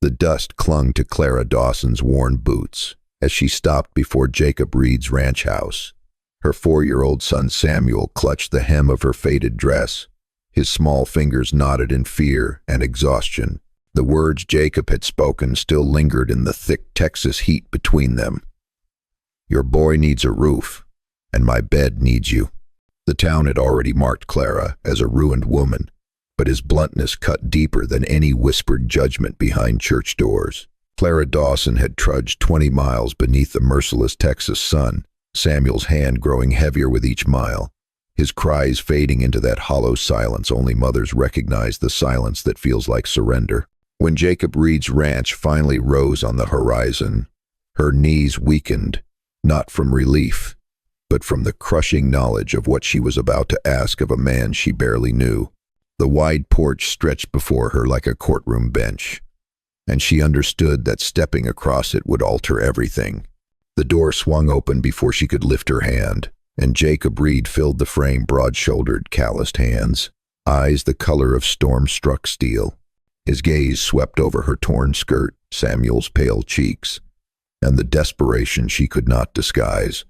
The dust clung to Clara Dawson's worn boots as she stopped before Jacob Reed's ranch house. Her 4-year-old son Samuel clutched the hem of her faded dress. His small fingers knotted in fear and exhaustion. The words Jacob had spoken still lingered in the thick Texas heat between them. "Your boy needs a roof, and my bed needs you." The town had already marked Clara as a ruined woman, but his bluntness cut deeper than any whispered judgment behind church doors. Clara Dawson had trudged 20 miles beneath the merciless Texas sun, Samuel's hand growing heavier with each mile, his cries fading into that hollow silence only mothers recognize, the silence that feels like surrender. When Jacob Reed's ranch finally rose on the horizon, her knees weakened, not from relief, but from the crushing knowledge of what she was about to ask of a man she barely knew. The wide porch stretched before her like a courtroom bench, and she understood that stepping across it would alter everything. The door swung open before she could lift her hand, and Jacob Reed filled the frame, broad-shouldered, calloused hands, eyes the color of storm-struck steel. His gaze swept over her torn skirt, Samuel's pale cheeks, and the desperation she could not disguise.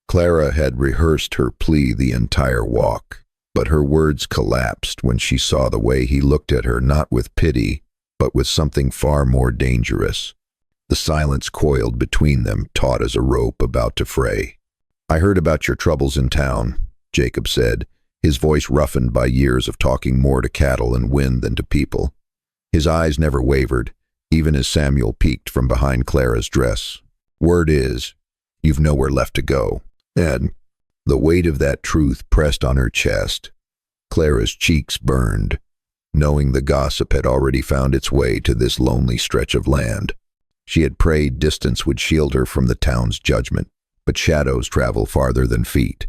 Clara had rehearsed her plea the entire walk, but her words collapsed when she saw the way he looked at her, not with pity, but with something far more dangerous. The silence coiled between them, taut as a rope about to fray. "I heard about your troubles in town," Jacob said, his voice roughened by years of talking more to cattle and wind than to people. His eyes never wavered, even as Samuel peeked from behind Clara's dress. "Word is, you've nowhere left to go." And the weight of that truth pressed on her chest. Clara's cheeks burned, knowing the gossip had already found its way to this lonely stretch of land. She had prayed distance would shield her from the town's judgment, but shadows travel farther than feet.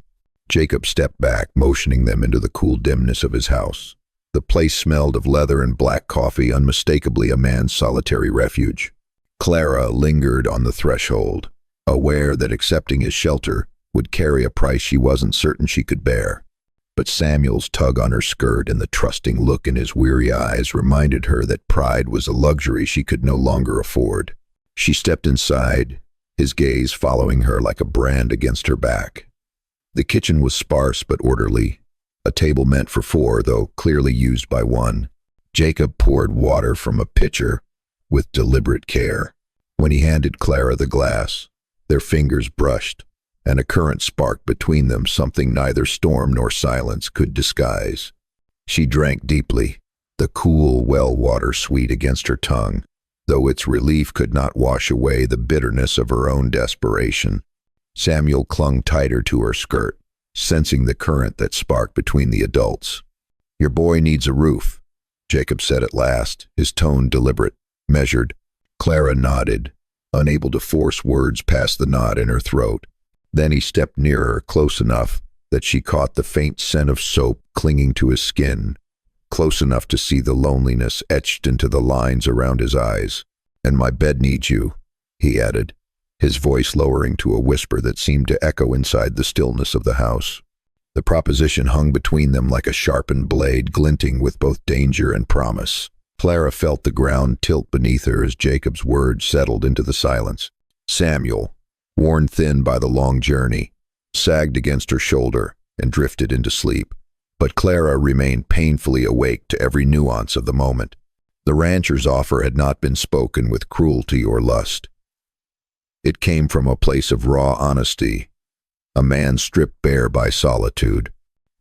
Jacob stepped back, motioning them into the cool dimness of his house. The place smelled of leather and black coffee, unmistakably a man's solitary refuge. Clara lingered on the threshold, aware that accepting his shelter would carry a price she wasn't certain she could bear. But Samuel's tug on her skirt and the trusting look in his weary eyes reminded her that pride was a luxury she could no longer afford. She stepped inside, his gaze following her like a brand against her back. The kitchen was sparse but orderly, a table meant for 4, though clearly used by 1. Jacob poured water from a pitcher with deliberate care. When he handed Clara the glass, their fingers brushed, and a current sparked between them, something neither storm nor silence could disguise. She drank deeply, the cool well water sweet against her tongue, though its relief could not wash away the bitterness of her own desperation. Samuel clung tighter to her skirt, sensing the current that sparked between the adults. "Your boy needs a roof," Jacob said at last, his tone deliberate, measured. Clara nodded, unable to force words past the knot in her throat. Then he stepped nearer, close enough that she caught the faint scent of soap clinging to his skin, close enough to see the loneliness etched into the lines around his eyes. "And my bed needs you," he added, his voice lowering to a whisper that seemed to echo inside the stillness of the house. The proposition hung between them like a sharpened blade, glinting with both danger and promise. Clara felt the ground tilt beneath her as Jacob's words settled into the silence. Samuel, worn thin by the long journey, sagged against her shoulder and drifted into sleep. But Clara remained painfully awake to every nuance of the moment. The rancher's offer had not been spoken with cruelty or lust. It came from a place of raw honesty, a man stripped bare by solitude.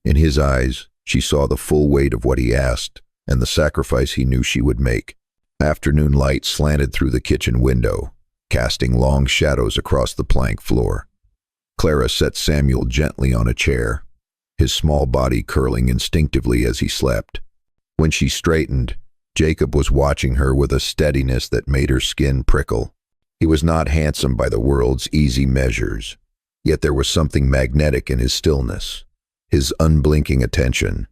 In his eyes, she saw the full weight of what he asked and the sacrifice he knew she would make. Afternoon light slanted through the kitchen window, casting long shadows across the plank floor. Clara set Samuel gently on a chair, his small body curling instinctively as he slept. When she straightened, Jacob was watching her with a steadiness that made her skin prickle. He was not handsome by the world's easy measures, yet there was something magnetic in his stillness, his unblinking attention.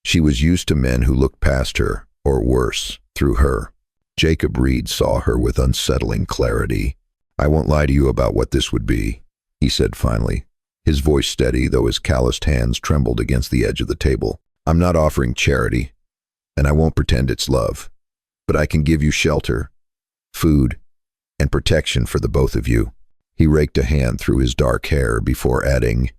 She was used to men who looked past her, or worse, through her. Jacob Reed saw her with unsettling clarity. "I won't lie to you about what this would be," he said finally, his voice steady though his calloused hands trembled against the edge of the table. "I'm not offering charity, and I won't pretend it's love, but I can give you shelter, food, and protection for the both of you." He raked a hand through his dark hair before adding,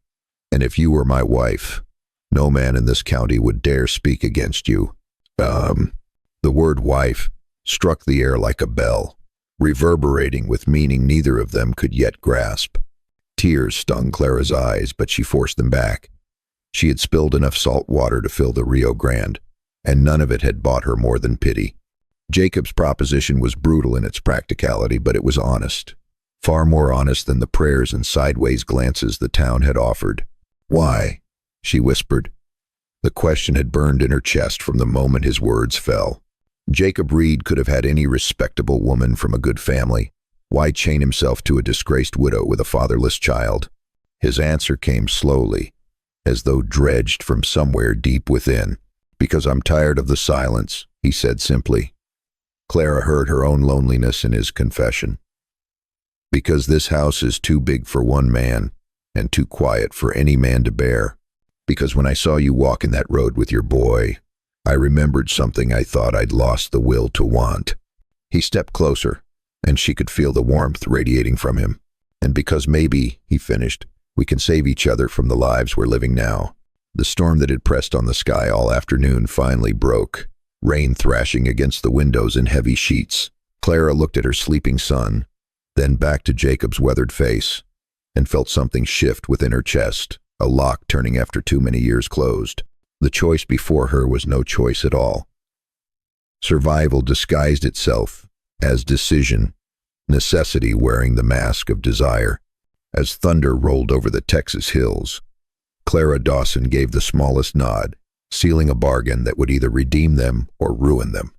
"And if you were my wife, no man in this county would dare speak against you." The word wife struck the air like a bell, reverberating with meaning neither of them could yet grasp. Tears stung Clara's eyes, but she forced them back. She had spilled enough salt water to fill the Rio Grande, and none of it had bought her more than pity. Jacob's proposition was brutal in its practicality, but it was honest. Far more honest than the prayers and sideways glances the town had offered. "Why?" she whispered. The question had burned in her chest from the moment his words fell. Jacob Reed could have had any respectable woman from a good family. Why chain himself to a disgraced widow with a fatherless child? His answer came slowly, as though dredged from somewhere deep within. "Because I'm tired of the silence," he said simply. Clara heard her own loneliness in his confession. "Because this house is too big for one man, and too quiet for any man to bear. Because when I saw you walk in that road with your boy, I remembered something I thought I'd lost the will to want." He stepped closer, and she could feel the warmth radiating from him. "And because maybe," he finished, "we can save each other from the lives we're living now." The storm that had pressed on the sky all afternoon finally broke, rain thrashing against the windows in heavy sheets. Clara looked at her sleeping son, then back to Jacob's weathered face, and felt something shift within her chest, a lock turning after too many years closed. The choice before her was no choice at all. Survival disguised itself as decision, necessity wearing the mask of desire. As thunder rolled over the Texas hills, Clara Dawson gave the smallest nod, sealing a bargain that would either redeem them or ruin them.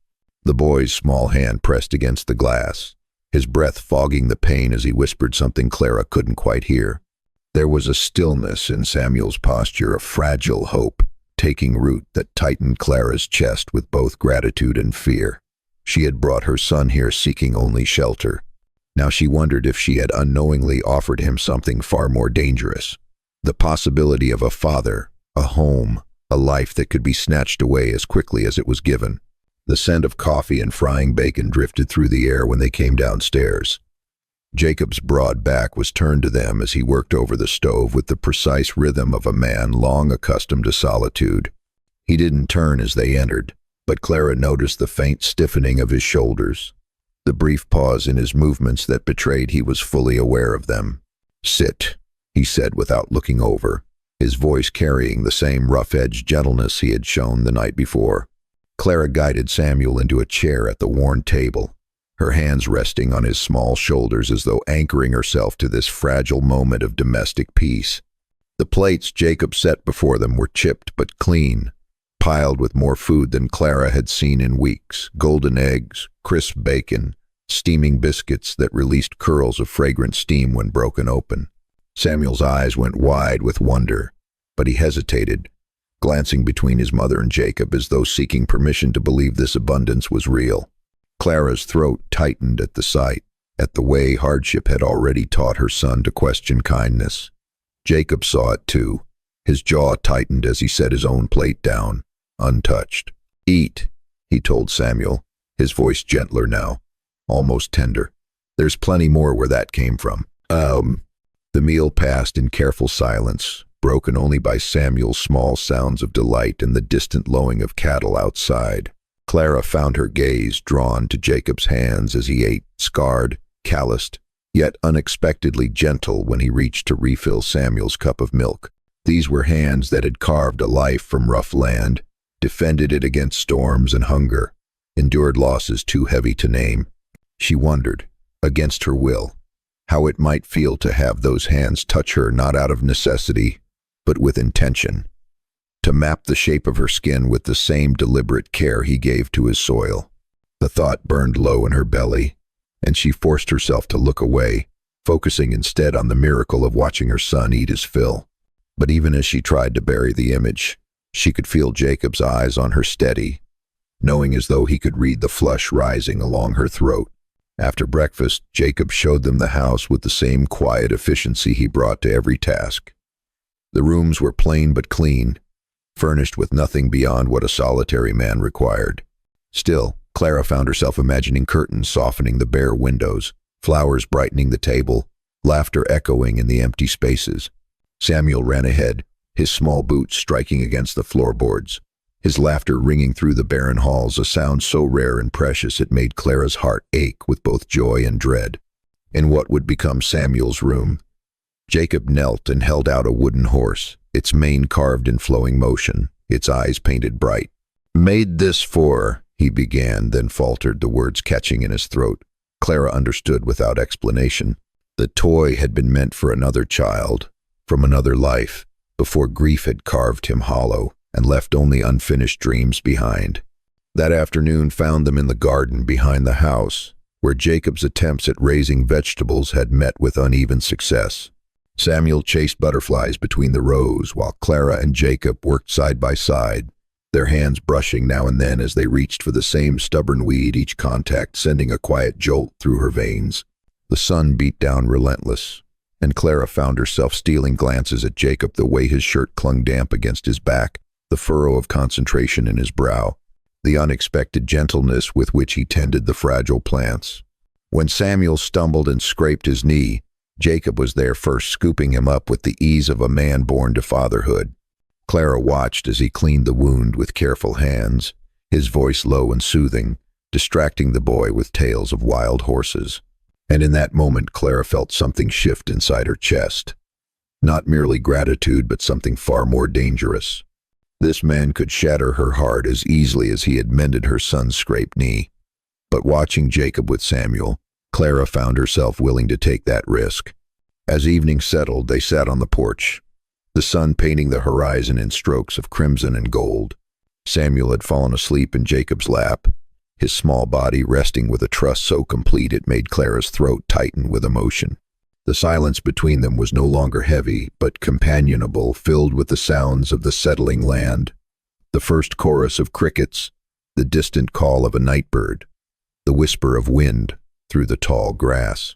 The boy's small hand pressed against the glass, his breath fogging the pain as he whispered something Clara couldn't quite hear. There was a stillness in Samuel's posture, a fragile hope taking root that tightened Clara's chest with both gratitude and fear. She had brought her son here seeking only shelter. Now she wondered if she had unknowingly offered him something far more dangerous. The possibility of a father, a home, a life that could be snatched away as quickly as it was given. The scent of coffee and frying bacon drifted through the air when they came downstairs. Jacob's broad back was turned to them as he worked over the stove with the precise rhythm of a man long accustomed to solitude. He didn't turn as they entered, but Clara noticed the faint stiffening of his shoulders, the brief pause in his movements that betrayed he was fully aware of them. "Sit," he said without looking over, his voice carrying the same rough-edged gentleness he had shown the night before. Clara guided Samuel into a chair at the worn table, her hands resting on his small shoulders as though anchoring herself to this fragile moment of domestic peace. The plates Jacob set before them were chipped but clean, piled with more food than Clara had seen in weeks: golden eggs, crisp bacon, steaming biscuits that released curls of fragrant steam when broken open. Samuel's eyes went wide with wonder, but he hesitated, glancing between his mother and Jacob as though seeking permission to believe this abundance was real. Clara's throat tightened at the sight, at the way hardship had already taught her son to question kindness. Jacob saw it too. His jaw tightened as he set his own plate down, untouched. "Eat," he told Samuel, his voice gentler now, almost tender. "There's plenty more where that came from." The meal passed in careful silence, broken only by Samuel's small sounds of delight and the distant lowing of cattle outside. Clara found her gaze drawn to Jacob's hands as he ate, scarred, calloused, yet unexpectedly gentle when he reached to refill Samuel's cup of milk. These were hands that had carved a life from rough land, defended it against storms and hunger, endured losses too heavy to name. She wondered, against her will, how it might feel to have those hands touch her not out of necessity, but with intention, to map the shape of her skin with the same deliberate care he gave to his soil. The thought burned low in her belly, and she forced herself to look away, focusing instead on the miracle of watching her son eat his fill. But even as she tried to bury the image, she could feel Jacob's eyes on her steady, knowing as though he could read the flush rising along her throat. After breakfast, Jacob showed them the house with the same quiet efficiency he brought to every task. The rooms were plain but clean, furnished with nothing beyond what a solitary man required. Still, Clara found herself imagining curtains softening the bare windows, flowers brightening the table, laughter echoing in the empty spaces. Samuel ran ahead, his small boots striking against the floorboards, his laughter ringing through the barren halls, a sound so rare and precious it made Clara's heart ache with both joy and dread. In what would become Samuel's room, Jacob knelt and held out a wooden horse, its mane carved in flowing motion, its eyes painted bright. "Made this for," he began, then faltered, the words catching in his throat. Clara understood without explanation. The toy had been meant for another child, from another life, before grief had carved him hollow and left only unfinished dreams behind. That afternoon found them in the garden behind the house, where Jacob's attempts at raising vegetables had met with uneven success. Samuel chased butterflies between the rows, while Clara and Jacob worked side by side, their hands brushing now and then as they reached for the same stubborn weed, each contact sending a quiet jolt through her veins. The sun beat down relentless, and Clara found herself stealing glances at Jacob, the way his shirt clung damp against his back, the furrow of concentration in his brow, the unexpected gentleness with which he tended the fragile plants. When Samuel stumbled and scraped his knee, Jacob was there first, scooping him up with the ease of a man born to fatherhood. Clara watched as he cleaned the wound with careful hands, his voice low and soothing, distracting the boy with tales of wild horses. And in that moment, Clara felt something shift inside her chest. Not merely gratitude, but something far more dangerous. This man could shatter her heart as easily as he had mended her son's scraped knee. But watching Jacob with Samuel, Clara found herself willing to take that risk. As evening settled, they sat on the porch, the sun painting the horizon in strokes of crimson and gold. Samuel had fallen asleep in Jacob's lap, his small body resting with a trust so complete it made Clara's throat tighten with emotion. The silence between them was no longer heavy, but companionable, filled with the sounds of the settling land, the first chorus of crickets, the distant call of a night bird, the whisper of wind through the tall grass.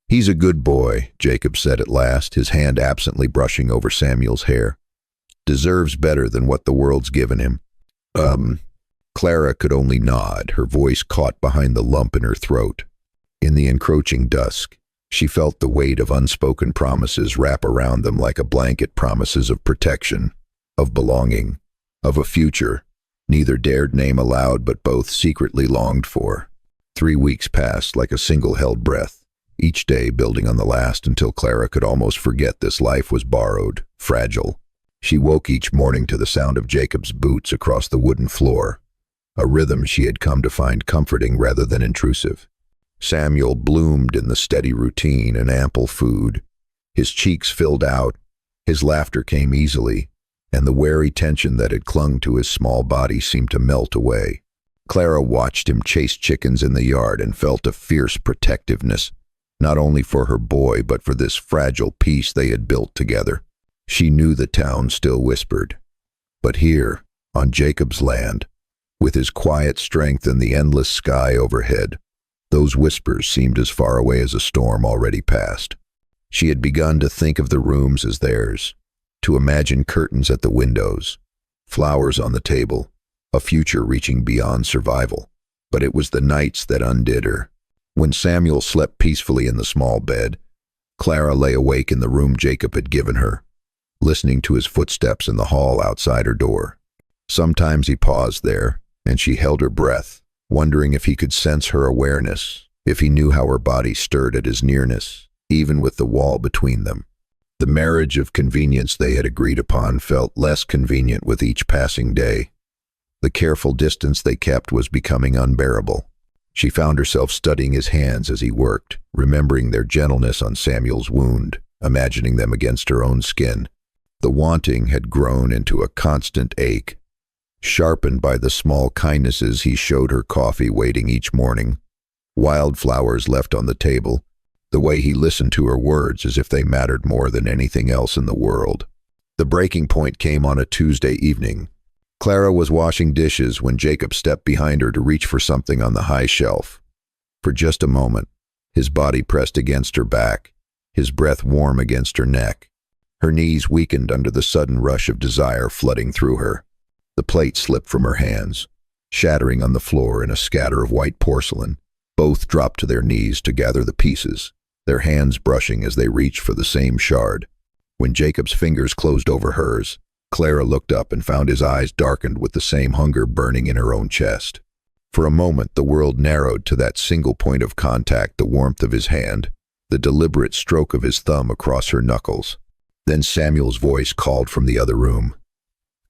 "He's a good boy," Jacob said at last, his hand absently brushing over Samuel's hair. "Deserves better than what the world's given him." Clara could only nod, her voice caught behind the lump in her throat. In the encroaching dusk, she felt the weight of unspoken promises wrap around them like a blanket, promises of protection, of belonging, of a future neither dared name aloud but both secretly longed for. 3 weeks passed like a single held breath, each day building on the last until Clara could almost forget this life was borrowed, fragile. She woke each morning to the sound of Jacob's boots across the wooden floor, a rhythm she had come to find comforting rather than intrusive. Samuel bloomed in the steady routine and ample food. His cheeks filled out, his laughter came easily, and the wary tension that had clung to his small body seemed to melt away. Clara watched him chase chickens in the yard and felt a fierce protectiveness, not only for her boy but for this fragile piece they had built together. She knew the town still whispered. But here, on Jacob's land, with his quiet strength and the endless sky overhead, those whispers seemed as far away as a storm already past. She had begun to think of the rooms as theirs, to imagine curtains at the windows, flowers on the table, a future reaching beyond survival. But it was the nights that undid her. When Samuel slept peacefully in the small bed, Clara lay awake in the room Jacob had given her, listening to his footsteps in the hall outside her door. Sometimes he paused there, and she held her breath, wondering if he could sense her awareness, if he knew how her body stirred at his nearness, even with the wall between them. The marriage of convenience they had agreed upon felt less convenient with each passing day. The careful distance they kept was becoming unbearable. She found herself studying his hands as he worked, remembering their gentleness on Samuel's wound, imagining them against her own skin. The wanting had grown into a constant ache, sharpened by the small kindnesses he showed her, coffee waiting each morning, wildflowers left on the table, the way he listened to her words as if they mattered more than anything else in the world. The breaking point came on a Tuesday evening. Clara was washing dishes when Jacob stepped behind her to reach for something on the high shelf. For just a moment, his body pressed against her back, his breath warm against her neck. Her knees weakened under the sudden rush of desire flooding through her. The plate slipped from her hands. shattering on the floor in a scatter of white porcelain. Both dropped to their knees to gather the pieces, their hands brushing as they reached for the same shard. When Jacob's fingers closed over hers, Clara looked up and found his eyes darkened with the same hunger burning in her own chest. For a moment, the world narrowed to that single point of contact, the warmth of his hand, the deliberate stroke of his thumb across her knuckles. Then Samuel's voice called from the other room,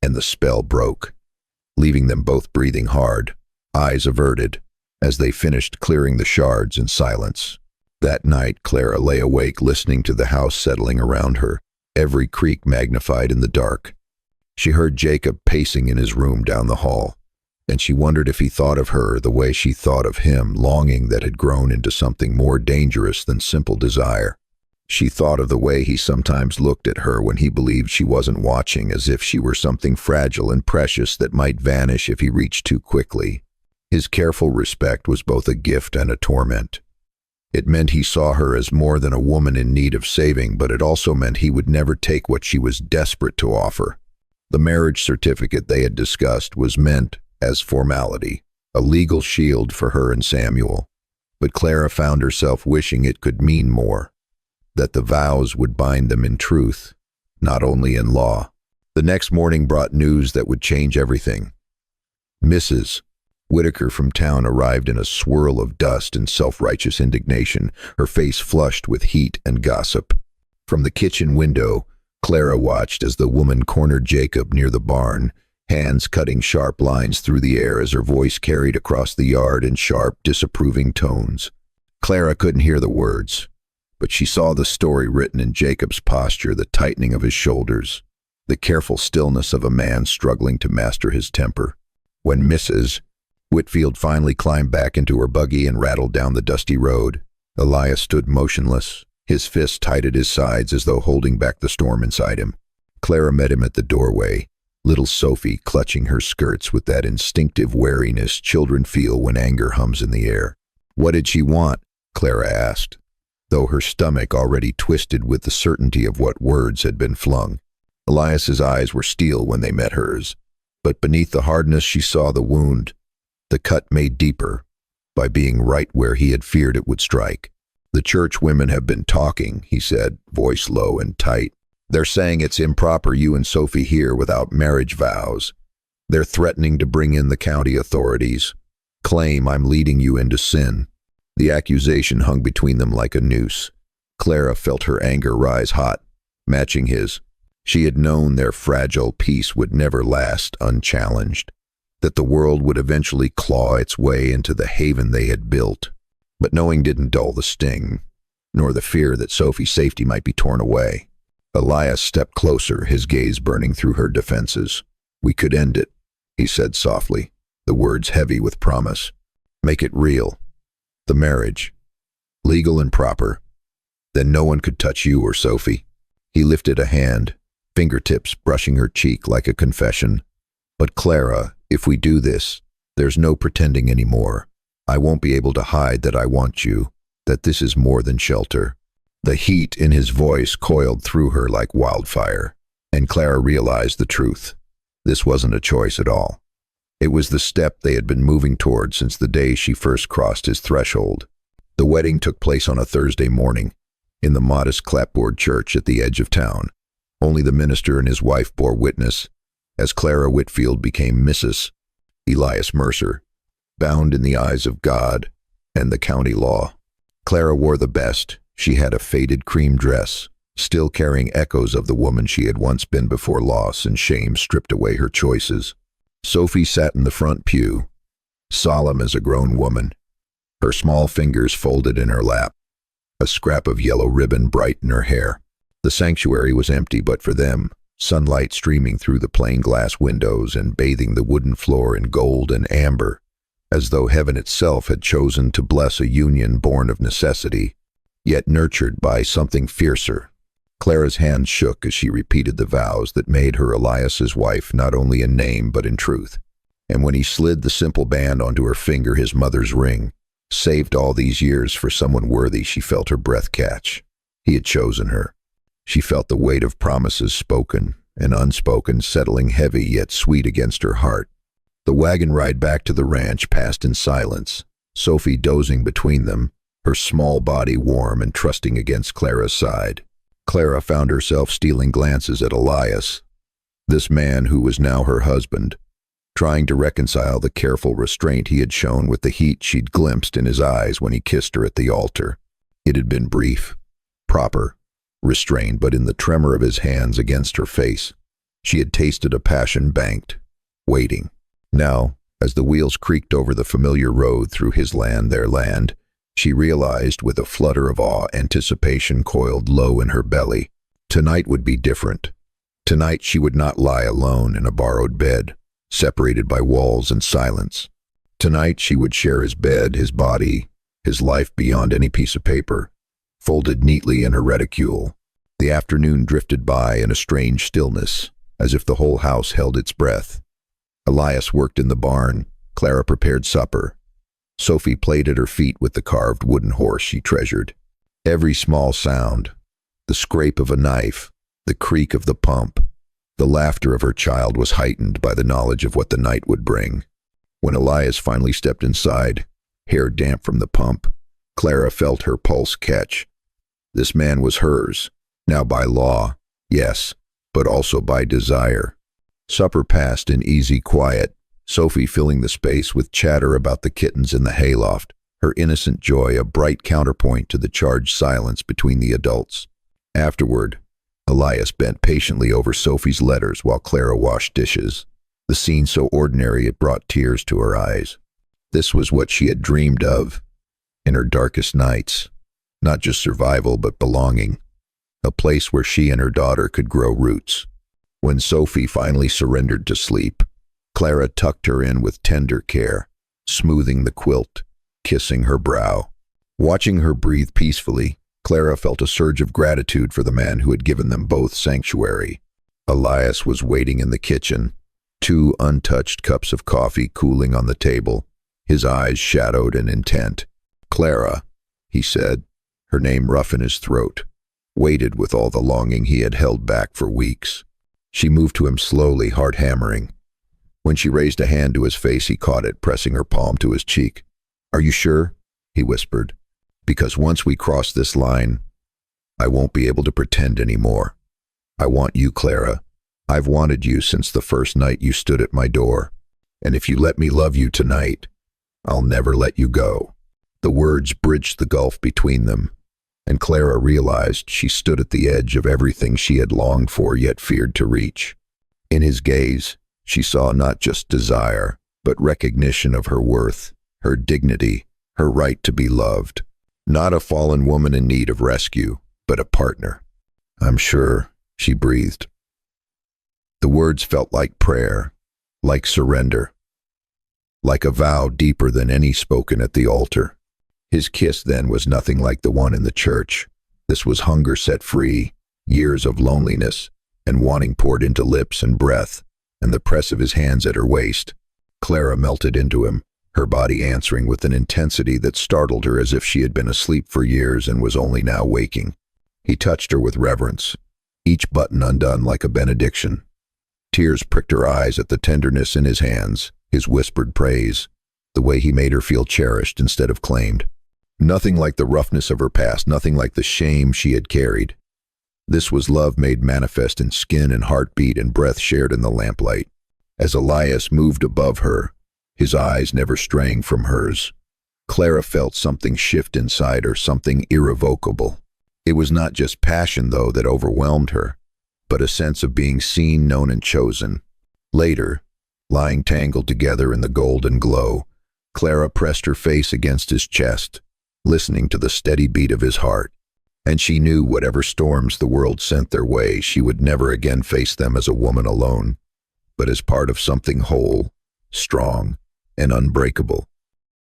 and the spell broke, leaving them both breathing hard, eyes averted, as they finished clearing the shards in silence. That night, Clara lay awake listening to the house settling around her, every creak magnified in the dark. She heard Jacob pacing in his room down the hall, and she wondered if he thought of her the way she thought of him, longing that had grown into something more dangerous than simple desire. She thought of the way he sometimes looked at her when he believed she wasn't watching, as if she were something fragile and precious that might vanish if he reached too quickly. His careful respect was both a gift and a torment. It meant he saw her as more than a woman in need of saving, but it also meant he would never take what she was desperate to offer. The marriage certificate they had discussed was meant as formality, a legal shield for her and Samuel. But Clara found herself wishing it could mean more, that the vows would bind them in truth, not only in law. The next morning brought news that would change everything. Mrs. Whitaker from town arrived in a swirl of dust and self-righteous indignation, her face flushed with heat and gossip. From the kitchen window, Clara watched as the woman cornered Jacob near the barn, hands cutting sharp lines through the air as her voice carried across the yard in sharp, disapproving tones. Clara couldn't hear the words, but she saw the story written in Jacob's posture, the tightening of his shoulders, the careful stillness of a man struggling to master his temper. When Mrs. Whitfield finally climbed back into her buggy and rattled down the dusty road, Elias stood motionless, his fists tight at his sides as though holding back the storm inside him. Clara met him at the doorway, little Sophie clutching her skirts with that instinctive wariness children feel when anger hums in the air. What did she want? Clara asked, though her stomach already twisted with the certainty of what words had been flung. Elias's eyes were steel when they met hers, but beneath the hardness she saw the wound, the cut made deeper by being right where he had feared it would strike. The church women have been talking, he said, voice low and tight. They're saying it's improper you and Sophie here without marriage vows. They're threatening to bring in the county authorities, claim I'm leading you into sin. The accusation hung between them like a noose. Clara felt her anger rise hot, matching his. She had known their fragile peace would never last unchallenged, that the world would eventually claw its way into the haven they had built. But knowing didn't dull the sting, nor the fear that Sophie's safety might be torn away. Elias stepped closer, his gaze burning through her defenses. We could end it, he said softly, the words heavy with promise. Make it real. The marriage. Legal and proper. Then no one could touch you or Sophie. He lifted a hand, fingertips brushing her cheek like a confession. But Clara, if we do this, there's no pretending anymore. I won't be able to hide that I want you, that this is more than shelter. The heat in his voice coiled through her like wildfire, and Clara realized the truth. This wasn't a choice at all. It was the step they had been moving toward since the day she first crossed his threshold. The wedding took place on a Thursday morning, in the modest clapboard church at the edge of town. Only the minister and his wife bore witness, as Clara Whitfield became Mrs. Elias Mercer, bound in the eyes of God and the county law. Clara wore the best. She had a faded cream dress, still carrying echoes of the woman she had once been before loss and shame stripped away her choices. Sophie sat in the front pew, solemn as a grown woman, her small fingers folded in her lap, a scrap of yellow ribbon bright in her hair. The sanctuary was empty but for them, sunlight streaming through the plain glass windows and bathing the wooden floor in gold and amber, as though heaven itself had chosen to bless a union born of necessity, yet nurtured by something fiercer. Clara's hands shook as she repeated the vows that made her Elias's wife not only in name but in truth. And when he slid the simple band onto her finger, his mother's ring, saved all these years for someone worthy, she felt her breath catch. He had chosen her. She felt the weight of promises spoken and unspoken settling heavy yet sweet against her heart. The wagon ride back to the ranch passed in silence, Sophie dozing between them, her small body warm and trusting against Clara's side. Clara found herself stealing glances at Elias, this man who was now her husband, trying to reconcile the careful restraint he had shown with the heat she'd glimpsed in his eyes when he kissed her at the altar. It had been brief, proper, restrained, but in the tremor of his hands against her face, she had tasted a passion banked, waiting. Now, as the wheels creaked over the familiar road through his land, their land, she realized with a flutter of awe anticipation coiled low in her belly. Tonight would be different. Tonight she would not lie alone in a borrowed bed, separated by walls and silence. Tonight she would share his bed, his body, his life beyond any piece of paper, folded neatly in her reticule. The afternoon drifted by in a strange stillness, as if the whole house held its breath. Elias worked in the barn, Clara prepared supper. Sophie played at her feet with the carved wooden horse she treasured. Every small sound, the scrape of a knife, the creak of the pump, the laughter of her child was heightened by the knowledge of what the night would bring. When Elias finally stepped inside, hair damp from the pump, Clara felt her pulse catch. This man was hers, now by law, yes, but also by desire. Supper passed in easy quiet, Sophie filling the space with chatter about the kittens in the hayloft, her innocent joy a bright counterpoint to the charged silence between the adults. Afterward, Elias bent patiently over Sophie's letters while Clara washed dishes. The scene so ordinary it brought tears to her eyes. This was what she had dreamed of in her darkest nights. Not just survival, but belonging. A place where she and her daughter could grow roots. When Sophie finally surrendered to sleep, Clara tucked her in with tender care, smoothing the quilt, kissing her brow. Watching her breathe peacefully, Clara felt a surge of gratitude for the man who had given them both sanctuary. Elias was waiting in the kitchen, 2 untouched cups of coffee cooling on the table, his eyes shadowed and intent. "Clara," he said, her name rough in his throat, weighted with all the longing he had held back for weeks. She moved to him slowly, heart hammering. When she raised a hand to his face, he caught it, pressing her palm to his cheek. "Are you sure?" he whispered. "Because once we cross this line, I won't be able to pretend anymore. I want you, Clara. I've wanted you since the first night you stood at my door. And if you let me love you tonight, I'll never let you go." The words bridged the gulf between them, and Clara realized she stood at the edge of everything she had longed for yet feared to reach. In his gaze, she saw not just desire, but recognition of her worth, her dignity, her right to be loved. Not a fallen woman in need of rescue, but a partner. "I'm sure," she breathed. The words felt like prayer, like surrender, like a vow deeper than any spoken at the altar. His kiss then was nothing like the one in the church. This was hunger set free, years of loneliness, and wanting poured into lips and breath, and the press of his hands at her waist. Clara melted into him, her body answering with an intensity that startled her as if she had been asleep for years and was only now waking. He touched her with reverence, each button undone like a benediction. Tears pricked her eyes at the tenderness in his hands, his whispered praise, the way he made her feel cherished instead of claimed. Nothing like the roughness of her past, nothing like the shame she had carried. This was love made manifest in skin and heartbeat and breath shared in the lamplight. As Elias moved above her, his eyes never straying from hers, Clara felt something shift inside her, something irrevocable. It was not just passion, though, that overwhelmed her, but a sense of being seen, known, and chosen. Later, lying tangled together in the golden glow, Clara pressed her face against his chest, listening to the steady beat of his heart. And she knew whatever storms the world sent their way, she would never again face them as a woman alone, but as part of something whole, strong, and unbreakable.